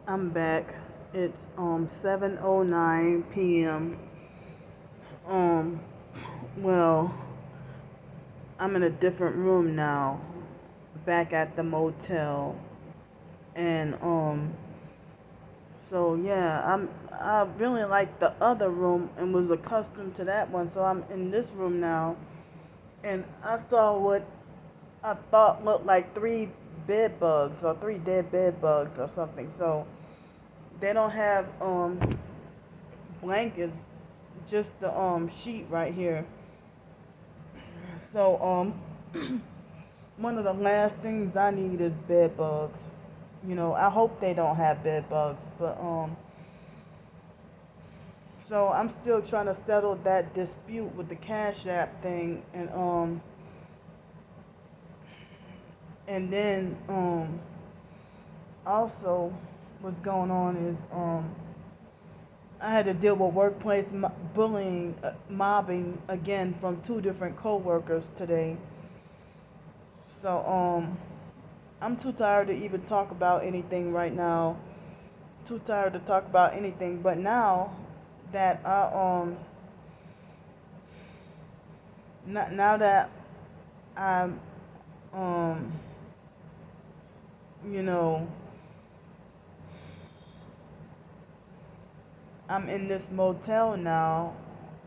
I'm back. It's 7:09 p.m. Um well, I'm in a different room now, back at the motel. And so yeah, I really like the other room and was accustomed to that one. So I'm in this room now, and I saw what I thought looked like three bed bugs or three dead bed bugs or something. So they don't have blankets, just the sheet right here. So one of the last things I need is bed bugs. I hope they don't have bed bugs, but so I'm still trying to settle that dispute with the Cash App thing, and then also what's going on is I had to deal with workplace bullying, mobbing again from two different coworkers today. So I'm too tired to even talk about anything right now. Too tired to talk about anything. But now that now that I'm um you know I'm in this motel now,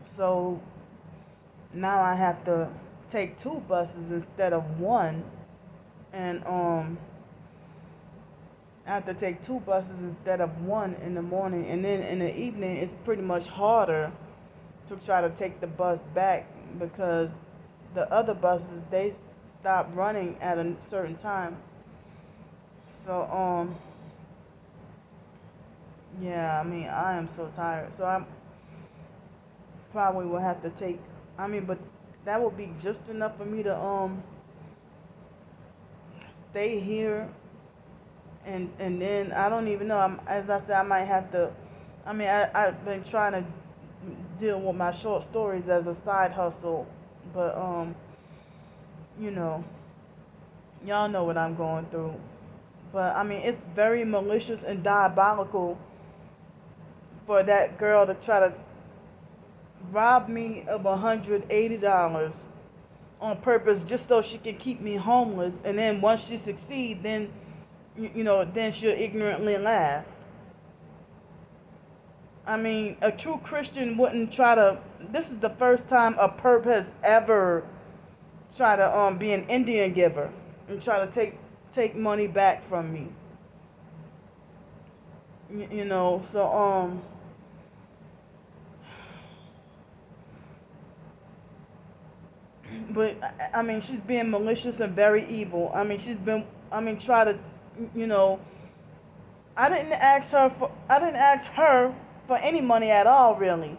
so now I have to take two buses instead of one, and I have to take two buses instead of one in the morning, and then in the evening it's pretty much harder to try to take the bus back because the other buses they stop running at a certain time. So yeah, I mean I am so tired. So I probably will have to take. I mean, but that would be just enough for me to stay here, and then I don't even know. As I said, I might have to. I mean, I've been trying to deal with my short stories as a side hustle, but you know, y'all know what I'm going through. But I mean, it's very malicious and diabolical for that girl to try to rob me of $180 on purpose just so she can keep me homeless, and then once she succeeds, then then she'll ignorantly laugh. I mean, a true Christian wouldn't try to. This is the first time a perp has ever tried to be an Indian giver and try to take money back from me. So but I mean, she's being malicious and very evil. I mean, try to, you know, I didn't ask her for any money at all, really.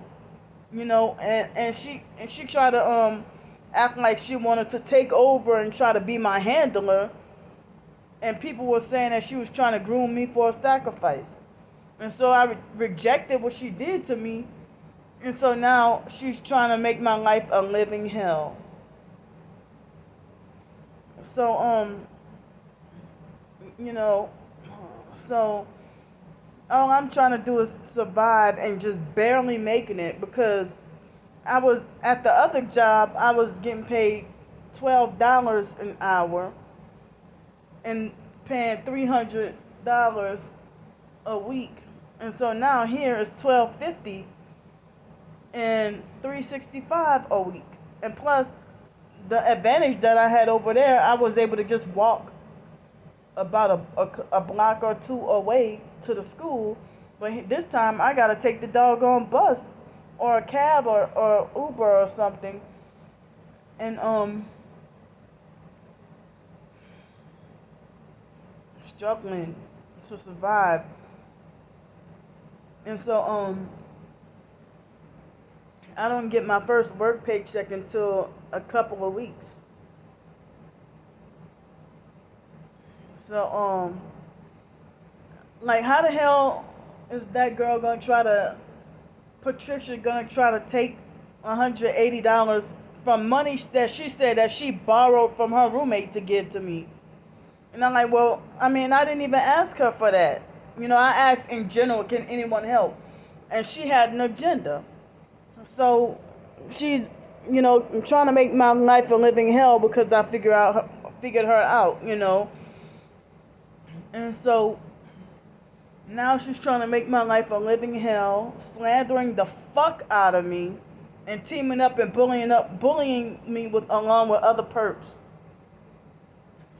And she tried to act like she wanted to take over and try to be my handler, and people were saying that she was trying to groom me for a sacrifice. And so I rejected what she did to me, and so now she's trying to make my life a living hell. So you know, so all I'm trying to do is survive and just barely making it because I was at the other job. I was getting paid $12 an hour and paying $300 a week, and so now here is $12.50 and $365 a week, and plus the advantage that I had over there, I was able to just walk about a block or two away to the school. But this time I gotta take the doggone bus or a cab or Uber or something, and struggling to survive. And so I don't get my first work paycheck until a couple of weeks. So like, how the hell is that girl gonna try to Patricia gonna try to take $180 from money that she said that she borrowed from her roommate to give to me? And I'm like, well, I mean, I didn't even ask her for that. I asked in general, can anyone help? And she had an agenda. So she's, trying to make my life a living hell because I figured her out. And so now she's trying to make my life a living hell, slandering the fuck out of me, and teaming up and bullying me along with other perps.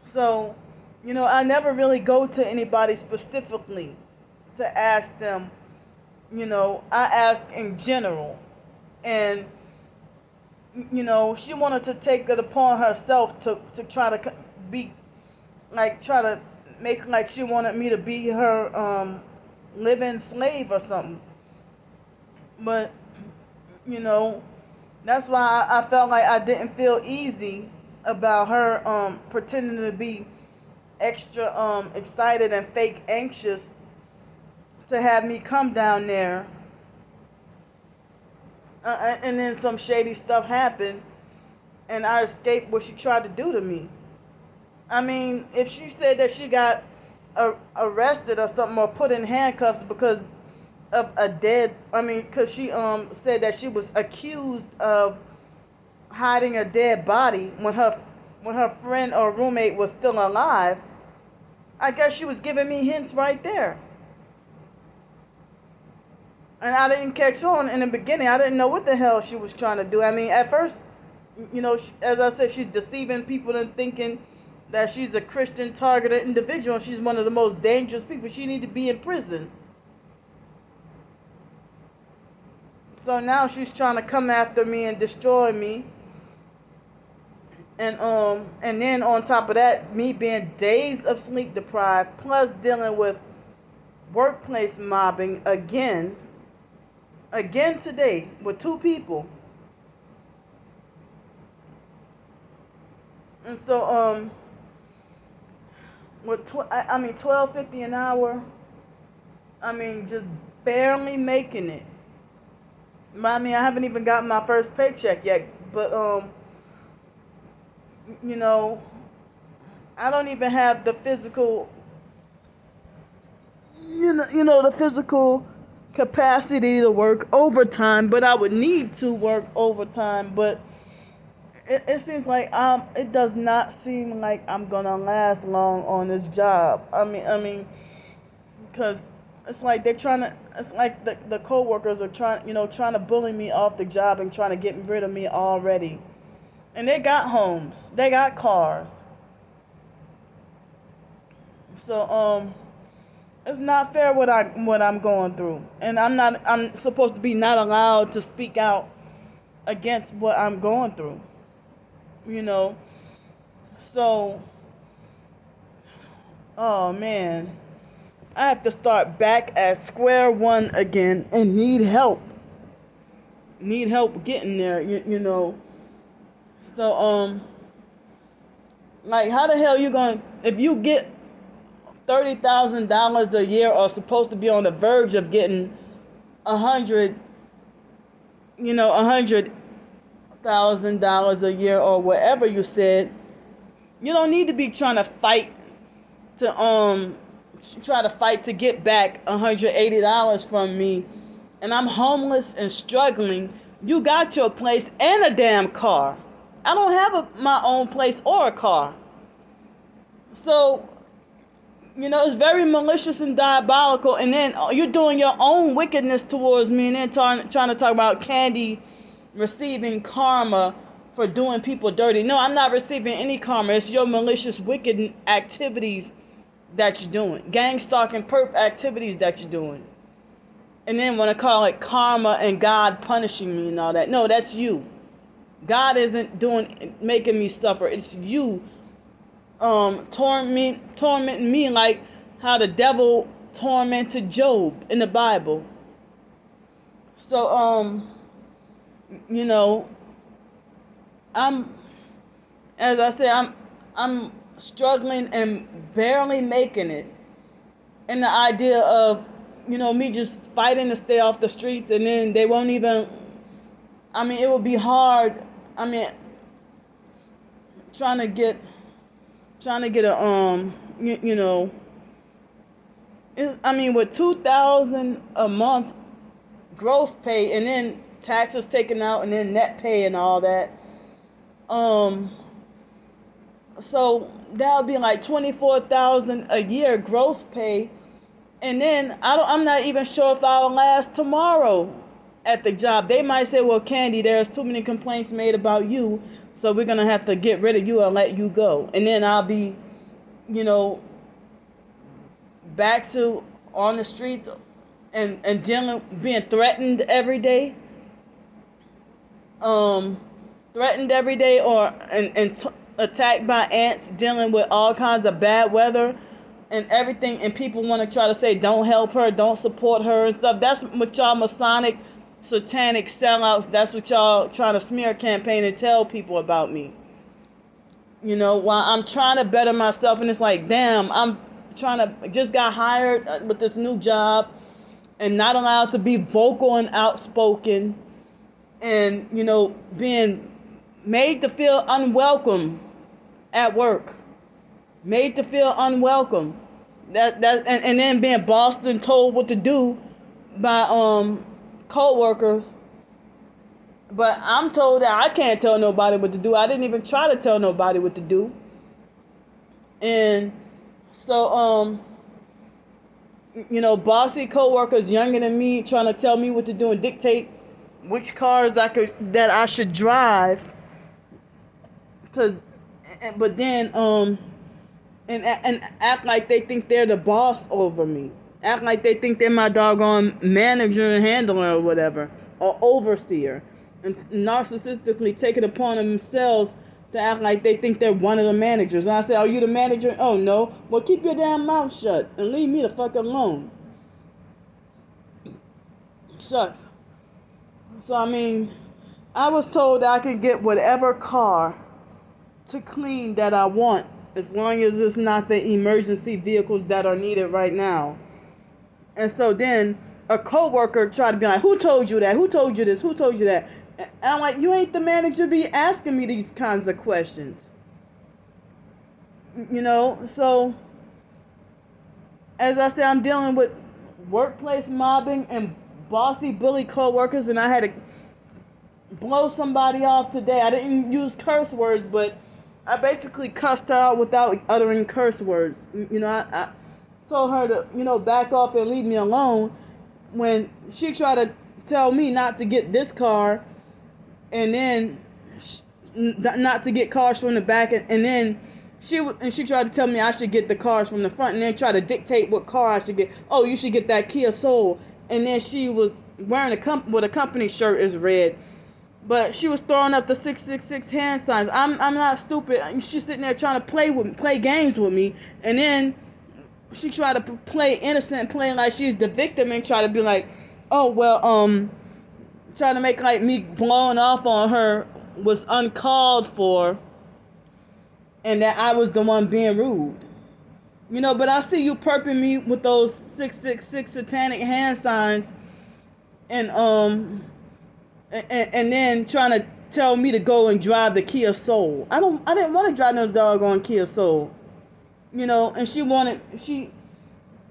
So, I never really go to anybody specifically to ask them. I ask in general. And, she wanted to take it upon herself to try to be, try to make like she wanted me to be her living slave or something. But, that's why I felt like I didn't feel easy about her pretending to be extra excited and fake anxious to have me come down there. And then some shady stuff happened, and I escaped what she tried to do to me. I mean, if she said that she got arrested or something or put in handcuffs because of because she said that she was accused of hiding a dead body when her friend or roommate was still alive, I guess she was giving me hints right there. And I didn't catch on in the beginning. I didn't know what the hell she was trying to do. I mean, at first, as I said, she's deceiving people and thinking that she's a Christian targeted individual. And she's one of the most dangerous people. She need to be in prison. So now she's trying to come after me and destroy me. And then on top of that, me being days of sleep deprived, plus dealing with workplace mobbing again today with 2 people. And so with $12.50 an hour, just barely making it. I haven't even gotten my first paycheck yet, but I don't even have the physical the physical capacity to work overtime, but I would need to work overtime. But it seems like it does not seem like I'm gonna last long on this job. Because it's like it's like the co-workers are trying to bully me off the job and trying to get rid of me already. And they got homes, they got cars. So it's not fair what I'm going through, and I'm supposed to be not allowed to speak out against what I'm going through. So oh man, I have to start back at square one again and need help getting there. So how the hell you going, if you get $30,000 a year, or supposed to be on the verge of getting $100,000 a year, or whatever you said, you don't need to be trying to fight to get back $180 from me, and I'm homeless and struggling. You got your place and a damn car. I don't have my own place or a car. So it's very malicious and diabolical, and then you're doing your own wickedness towards me, and then trying to talk about Candy receiving karma for doing people dirty. No, I'm not receiving any karma. It's your malicious, wicked activities that you're doing. Gang stalking, perp activities that you're doing. And then want to call it karma and God punishing me and all that. No, that's you. God isn't making me suffer. It's you tormenting me like how the devil tormented Job in the Bible. So as I said, I'm struggling and barely making it. And the idea of me just fighting to stay off the streets, and then they won't even, it would be hard. Trying to get a With 2,000 a month gross pay, and then taxes taken out, and then net pay and all that. So that would be like 24,000 a year gross pay, and then I'm not even sure if I'll last tomorrow at the job. They might say, "Well, Candy, there's too many complaints made about you, so we're gonna have to get rid of you and let you go." And then I'll be, you know, back to on the streets and being threatened every day. Threatened every day, or attacked by ants, dealing with all kinds of bad weather and everything, and people want to try to say don't help her, don't support her and stuff. That's what y'all Masonic satanic sellouts, that's what y'all trying to smear campaign and tell people about me. While I'm trying to better myself, and it's like, damn, I'm trying to, just got hired with this new job and not allowed to be vocal and outspoken, and being made to feel unwelcome at work, made to feel unwelcome, and then being bossed and told what to do by co-workers. But I'm told that I can't tell nobody what to do. I didn't even try to tell nobody what to do. And so bossy co-workers younger than me trying to tell me what to do and dictate which cars that I should drive. But then and act like they think they're the boss over me. Act like they think they're my doggone manager and handler or whatever, or overseer, and narcissistically take it upon themselves to act like they think they're one of the managers. And I say, "Are you the manager?" "Oh, no." "Well, keep your damn mouth shut and leave me the fuck alone." Shucks. So I was told that I can get whatever car to clean that I want, as long as it's not the emergency vehicles that are needed right now. And so then a coworker tried to be like, "Who told you that? Who told you this? Who told you that?" And I'm like, "You ain't the manager to be asking me these kinds of questions." So as I said, I'm dealing with workplace mobbing and bossy bully coworkers, and I had to blow somebody off today. I didn't use curse words, but I basically cussed her out without uttering curse words. I told her to, back off and leave me alone, when she tried to tell me not to get this car, and then not to get cars from the back, and then she tried to tell me I should get the cars from the front, and then try to dictate what car I should get. "Oh, you should get that Kia Soul." And then she was wearing a company shirt is red, but she was throwing up the 666 hand signs. I'm not stupid. She's sitting there trying to play games with me, and then she tried to play innocent, playing like she's the victim, and try to be like, "Oh well," trying to make like me blowing off on her was uncalled for, and that I was the one being rude. But I see you perping me with those 666 satanic hand signs, and then trying to tell me to go and drive the Kia Soul. I didn't want to drive no doggone Kia Soul. And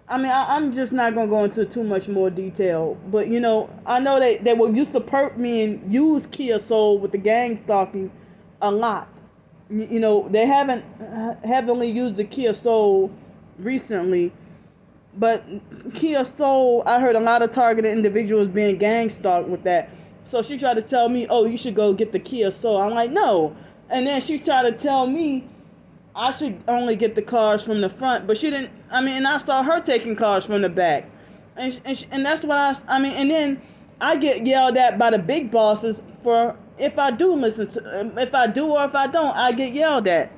I'm just not going to go into too much more detail, but I know they were used to perp me and use Kia Soul with the gang stalking a lot. They haven't heavily used the Kia Soul recently, but Kia Soul, I heard a lot of targeted individuals being gang stalked with that. So she tried to tell me, "Oh, you should go get the Kia Soul." I'm like, "No." And then she tried to tell me I should only get the cars from the front, but she didn't. And I saw her taking cars from the back, and that's what and then I get yelled at by the big bosses for if I do if I do or if I don't, I get yelled at.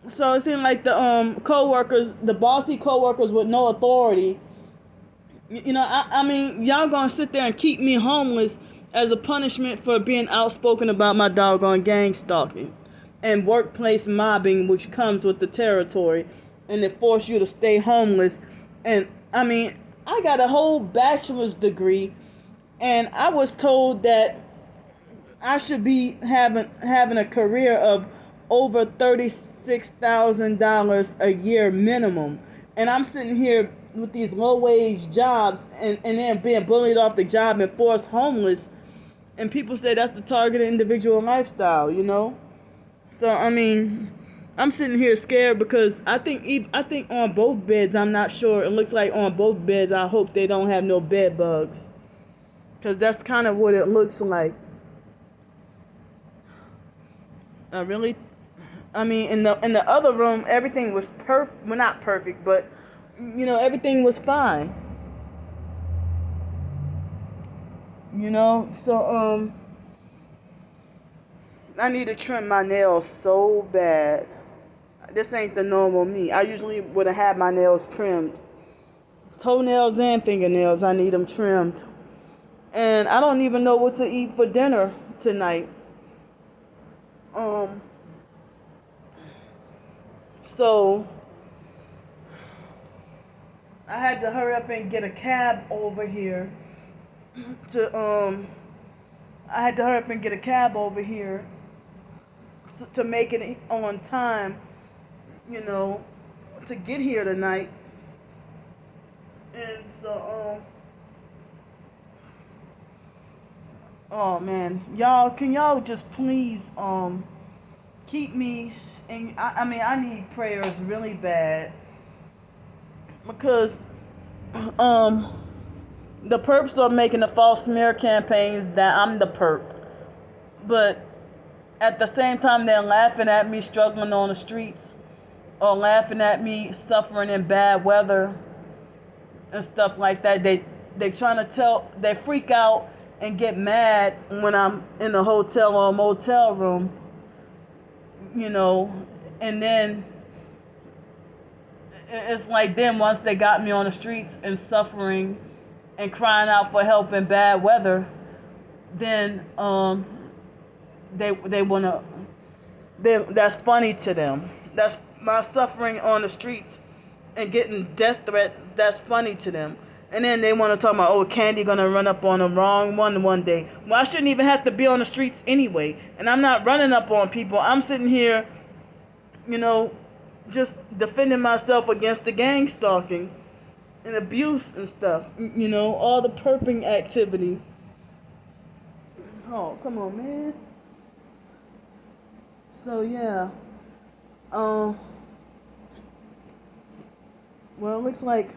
So it seemed like the co-workers, the bossy co-workers with no authority, y'all gonna sit there and keep me homeless as a punishment for being outspoken about my doggone gang stalking and workplace mobbing, which comes with the territory, and they force you to stay homeless. And I got a whole bachelor's degree, and I was told that I should be having a career of over $36,000 a year minimum. And I'm sitting here with these low wage jobs and then being bullied off the job and forced homeless. And people say that's the targeted individual lifestyle, you know? So, I mean, I'm sitting here scared because I think on both beds, I'm not sure. It looks like on both beds, I hope they don't have no bed bugs. Because that's kind of what it looks like. I really, I mean, in the other room, everything was perfect. Well, not perfect, but everything was fine. So I need to trim my nails so bad. This ain't the normal me. I usually would have had my nails trimmed, toenails and fingernails. I need them trimmed, and I don't even know what to eat for dinner tonight. Um, so I had to hurry up and get a cab over here to I had to hurry up and get a cab over here to make it on time, to get here tonight. And so oh man, y'all, can y'all just please keep me, and I mean I need prayers really bad because the perps are making the false smear campaigns that I'm the perp, but at the same time they're laughing at me struggling on the streets or laughing at me suffering in bad weather and stuff like that. They trying to they freak out and get mad when I'm in a hotel or a motel room, and then it's like them once they got me on the streets and suffering and crying out for help in bad weather, then they wanna that's funny to them. That's my suffering on the streets and getting death threats. That's funny to them. And then they want to talk about, oh, Candy gonna run up on the wrong one day. Well, I shouldn't even have to be on the streets anyway. And I'm not running up on people. I'm sitting here, just defending myself against the gang stalking and abuse and stuff. All the perping activity. Oh, come on, man. So yeah. Well, it looks like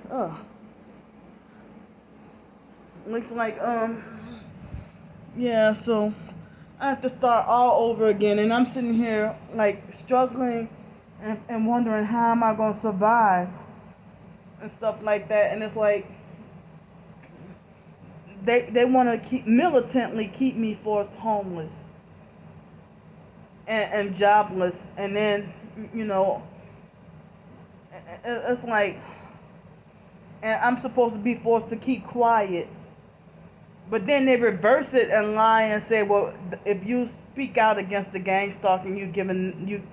yeah, so I have to start all over again, and I'm sitting here like struggling and wondering how am I gonna survive and stuff like that. And it's like they want to militantly keep me forced homeless and jobless, and then it's like, and I'm supposed to be forced to keep quiet. But then they reverse it and lie and say, well, if you speak out against the gang stalking,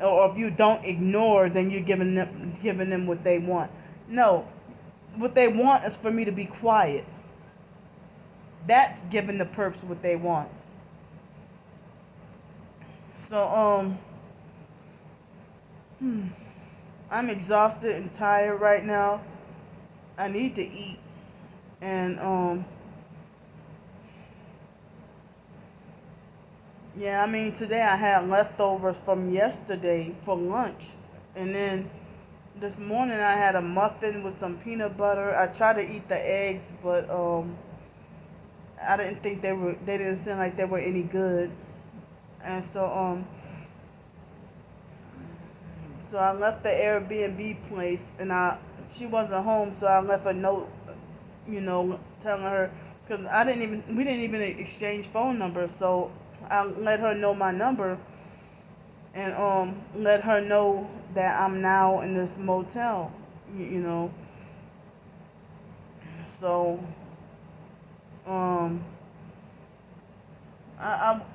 or if you don't ignore, then you're giving them what they want. No, what they want is for me to be quiet. That's giving the perps what they want. So I'm exhausted and tired right now. I need to eat, and yeah, I mean, today I had leftovers from yesterday for lunch. And then this morning I had a muffin with some peanut butter. I tried to eat the eggs, but I didn't think they didn't seem like they were any good. And so I left the Airbnb place, and she wasn't home, so I left a note, telling her, because we didn't even exchange phone numbers, so I let her know my number and let her know that I'm now in this motel, So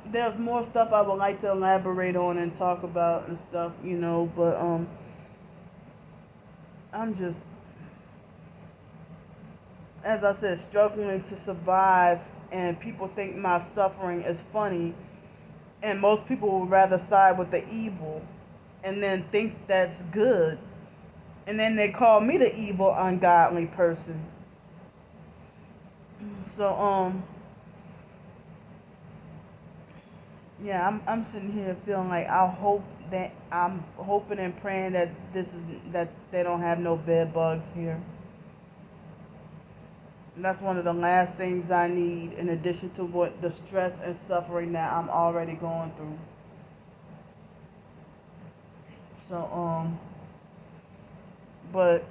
there's more stuff I would like to elaborate on and talk about and stuff, but I'm just, as I said, struggling to survive, and people think my suffering is funny, and most people would rather side with the evil and then think that's good. And then they call me the evil, ungodly person. So yeah, I'm sitting here feeling like I'm hoping and praying that that they don't have no bed bugs here. And that's one of the last things I need, in addition to what the stress and suffering that I'm already going through. So but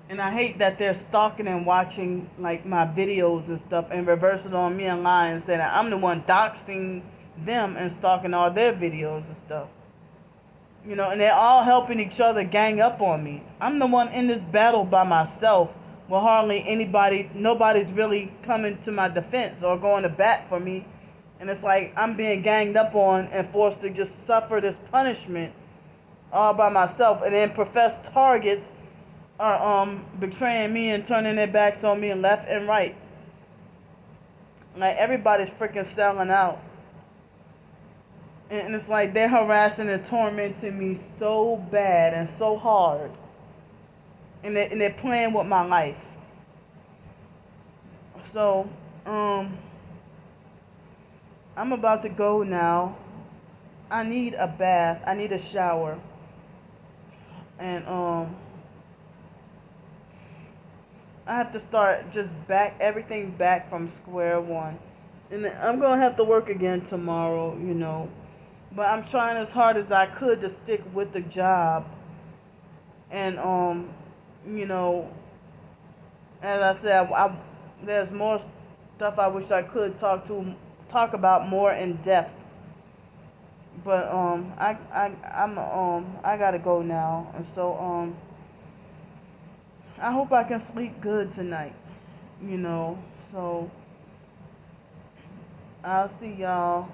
and I hate that they're stalking and watching like my videos and stuff and reversing on me and lying and saying that I'm the one doxing them and stalking all their videos and stuff. You know, and they're all helping each other gang up on me. I'm the one in this battle by myself, with hardly anybody, nobody's really coming to my defense or going to bat for me. And it's like I'm being ganged up on and forced to just suffer this punishment all by myself. And then professed targets are betraying me and turning their backs on me left and right. Like everybody's freaking selling out. And it's like they're harassing and tormenting me so bad and so hard. And they're playing with my life. So, I'm about to go now. I need a bath. I need a shower. And, I have to start just everything back from square one. And I'm going to have to work again tomorrow, you know. But I'm trying as hard as I could to stick with the job. And, you know, as I said, there's more stuff I wish I could talk about more in depth. But I gotta go now, and so I hope I can sleep good tonight. You know, so I'll see y'all